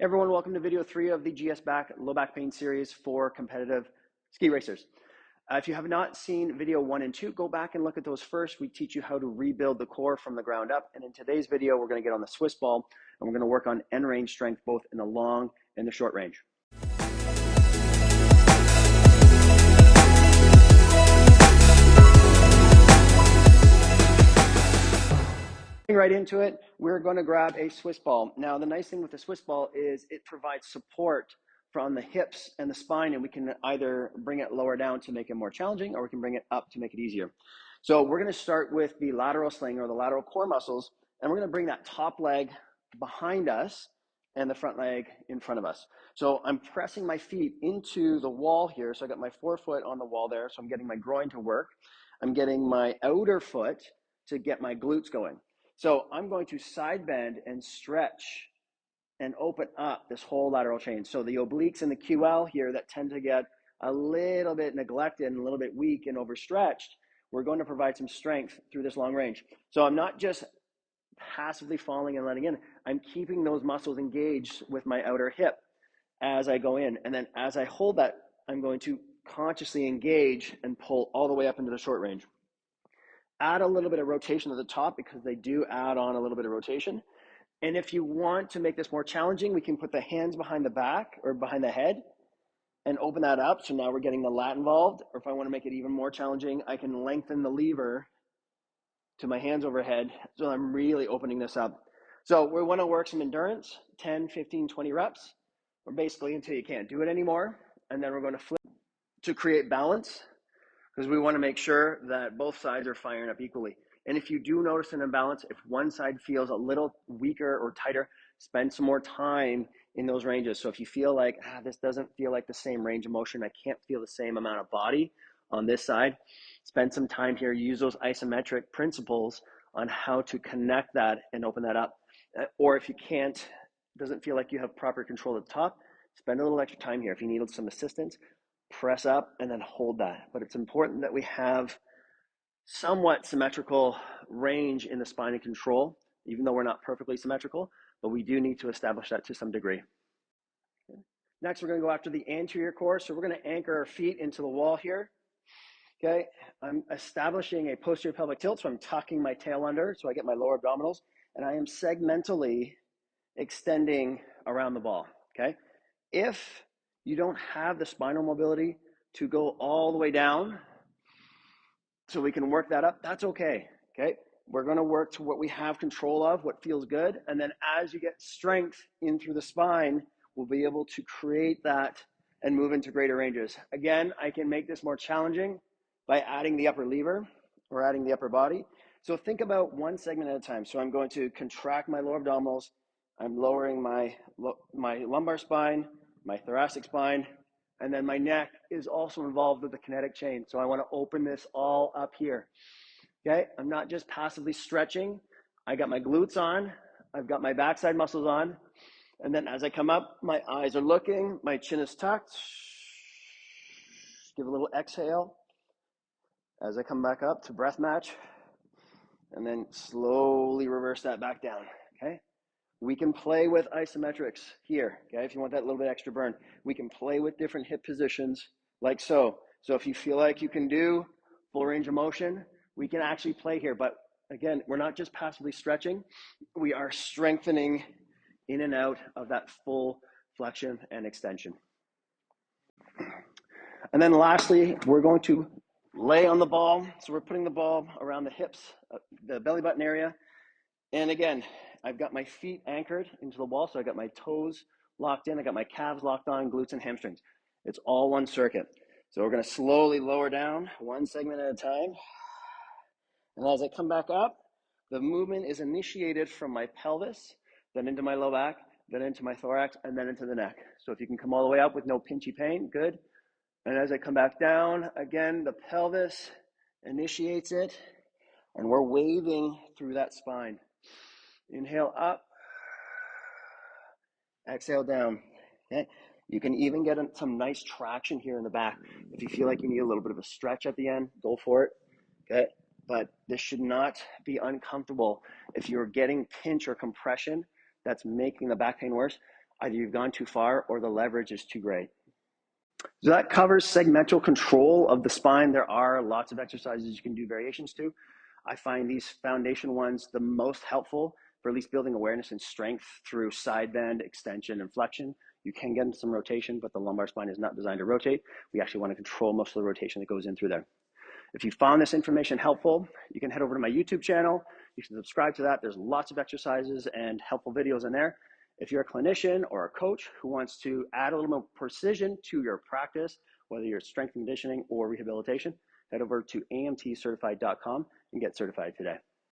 Hey everyone, welcome to video 3 of the GS Low Back Pain series for competitive ski racers. If you have not seen video 1 and 2, go back and look at those first. We teach you how to rebuild the core from the ground up. And in today's video, we're going to get on the Swiss ball and we're going to work on end range strength, both in the long and the short range. Right into it, we're going to grab a Swiss ball. Now, the nice thing with the Swiss ball is it provides support from the hips and the spine, and we can either bring it lower down to make it more challenging, or we can bring it up to make it easier. So we're going to start with the lateral sling, or the lateral core muscles, and we're going to bring that top leg behind us and the front leg in front of us. So I'm pressing my feet into the wall here. So I got my forefoot on the wall there. So I'm getting my groin to work. I'm getting my outer foot to get my glutes going. So I'm going to side bend and stretch and open up this whole lateral chain. So the obliques and the QL here that tend to get a little bit neglected and a little bit weak and overstretched, we're going to provide some strength through this long range. So I'm not just passively falling and letting in, I'm keeping those muscles engaged with my outer hip as I go in. And then as I hold that, I'm going to consciously engage and pull all the way up into the short range. Add a little bit of rotation at the top, because they do add on a little bit of rotation. And if you want to make this more challenging, we can put the hands behind the back or behind the head and open that up. So now we're getting the lat involved. Or if I want to make it even more challenging, I can lengthen the lever to my hands overhead. So I'm really opening this up. So we want to work some endurance, 10, 15, 20 reps, or basically until you can't do it anymore. And then we're going to flip to create balance, because we want to make sure that both sides are firing up equally. And if you do notice an imbalance, if one side feels a little weaker or tighter, spend some more time in those ranges. So if you feel like, this doesn't feel like the same range of motion, I can't feel the same amount of body on this side, spend some time here, use those isometric principles on how to connect that and open that up. Or if you can't, doesn't feel like you have proper control at the top, spend a little extra time here. If you need some assistance, press up and then hold that. But it's important that we have somewhat symmetrical range in the spine and control, even though we're not perfectly symmetrical, but we do need to establish that to some degree. Okay. Next, we're going to go after the anterior core. So we're going to anchor our feet into the wall here. Okay, I'm establishing a posterior pelvic tilt, so I'm tucking my tail under so I get my lower abdominals, and I am segmentally extending around the ball. Okay, if you don't have the spinal mobility to go all the way down, so we can work that up, that's okay. Okay, we're going to work to what we have control of, what feels good, and then as you get strength in through the spine, we'll be able to create that and move into greater ranges. Again, I can make this more challenging by adding the upper lever or adding the upper body. So think about one segment at a time. So I'm going to contract my lower abdominals. I'm lowering my lumbar spine, my thoracic spine, and then my neck is also involved with the kinetic chain. So I want to open this all up here. Okay, I'm not just passively stretching. I got my glutes on. I've got my backside muscles on. And then as I come up, my eyes are looking, my chin is tucked. Give a little exhale as I come back up to breath match. And then slowly reverse that back down, okay? We can play with isometrics here, okay? If you want that little bit extra burn, we can play with different hip positions like so. So if you feel like you can do full range of motion, we can actually play here. But again, we're not just passively stretching, we are strengthening in and out of that full flexion and extension. And then lastly, we're going to lay on the ball. So we're putting the ball around the hips, the belly button area. And again, I've got my feet anchored into the wall. So I got my toes locked in. I got my calves locked on, glutes and hamstrings. It's all one circuit. So we're going to slowly lower down one segment at a time. And as I come back up, the movement is initiated from my pelvis, then into my low back, then into my thorax, and then into the neck. So if you can come all the way up with no pinchy pain, good. And as I come back down, again, the pelvis initiates it, and we're waving through that spine. Inhale up, exhale down, okay? You can even get some nice traction here in the back. If you feel like you need a little bit of a stretch at the end, go for it, okay? But this should not be uncomfortable. If you're getting pinch or compression that's making the back pain worse, Either you've gone too far or the leverage is too great. So that covers segmental control of the spine. There are lots of exercises you can do variations to. I find these foundation ones the most helpful for at least building awareness and strength through side bend, extension, and flexion. You can get into some rotation, but the lumbar spine is not designed to rotate. We actually want to control most of the rotation that goes in through there. If you found this information helpful, you can head over to my YouTube channel. You can subscribe to that. There's lots of exercises and helpful videos in there. If you're a clinician or a coach who wants to add a little more precision to your practice, whether you're strength conditioning or rehabilitation, head over to amtcertified.com and get certified today.